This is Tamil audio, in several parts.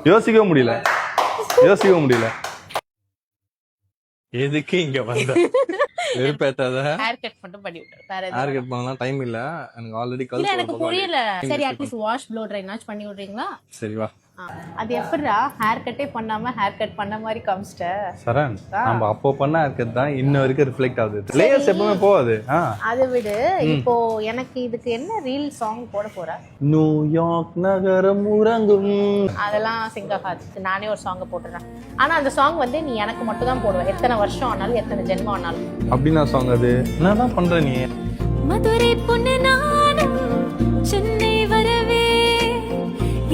யோசிக்கவே முடியல. எதுக்கு இங்க வந்த வெறுப்பேத்தாத. ஹேர் கட் மட்டும் பண்ணி விட்டு வேற ஹேர் கட் பண்ணலாம் டைம் இல்ல எனக்கு ஆல்ரெடி கல். எனக்கு புரியல. சரி அட்லீஸ்ட் வாஷ் ப்ளோ ட்ரைனாச்சும் பண்ணி விடுறீங்களா? சரி வா. அது எப்படிடா ஹேர் கட்டே பண்ணாம ஹேர் கட் பண்ண மாதிரி காமிச்சிட்ட சரண்? நம்ம அப்போ பண்ண ஹேர் கட் தான் இன்ன வரைக்கும் ரிஃப்ளெக்ட் ஆகுது. லேயர்ஸ் எப்பவுமே போகாது. அதை விடு. இப்போ எனக்கு இதுக்கு என்ன ரீல் சாங் போட போற? நியூயார்க் நகரம் உறங்கும். அதெல்லாம் சிங் ஆகாது. நானே ஒரு சாங் போட்டுறேன். ஆனா அந்த சாங் வந்து நீ எனக்கு மட்டும் தான் போடுவேன். எத்தனை வருஷம் ஆனாலும் எத்தனை ஜென்மம் ஆனாலும். அப்படின்னா சாங் அது என்னதான் பண்ற நீ? மதுரை பொண்ணு நானும் சென்னை வரவே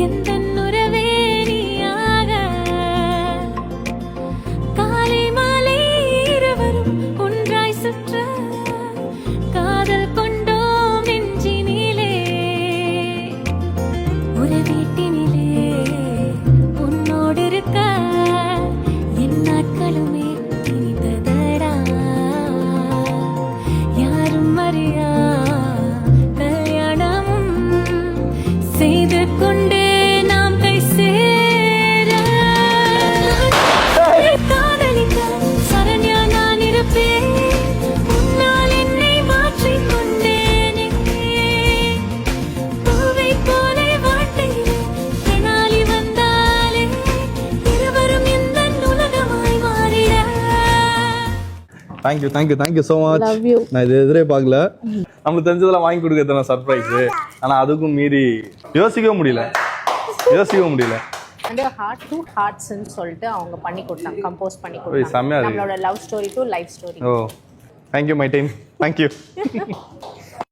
எந்த உறவே நீயாக காலை மாலை இருவரும் ஒன்றாய் சுற்ற காதல் கொண்டோம் நெஞ்சினிலே ஒரு வீட்டினிலே உன்னோடு இருக்க என் நாட்களுமே இனித்ததடா யாரும் அறியா கல்யாணமும் செய்து கொண்டு நாம் கை சேர காதலிக்க சரண்யா நான் இருப்பேன் உன்னால் என்னை மாற்றிக் கொண்டேனே பூவை போல வாழ்க்கையில் தெனாலி வந்தாலே இருவரும் இந்த உலகமாய் மாறிட. Thank you so much. நான் இது எதிரே பார்க்கல. நம்மளுக்கு தெரிஞ்சதெல்லாம் வாங்கி கொடுக்கறதுனா சர்ப்ரைஸ். ஆனா அதுக்கும் மீறி யோசிக்கவே முடியல. அந்த ஹார்ட் டு ஹார்ட்ஸ்னு சொல்லிட்டு அவங்க பண்ணி கொடுத்தாங்க, கம்போஸ் பண்ணி கொடுத்தாங்க. நம்மளோட love story to life story. Oh thank you my time. Thank you.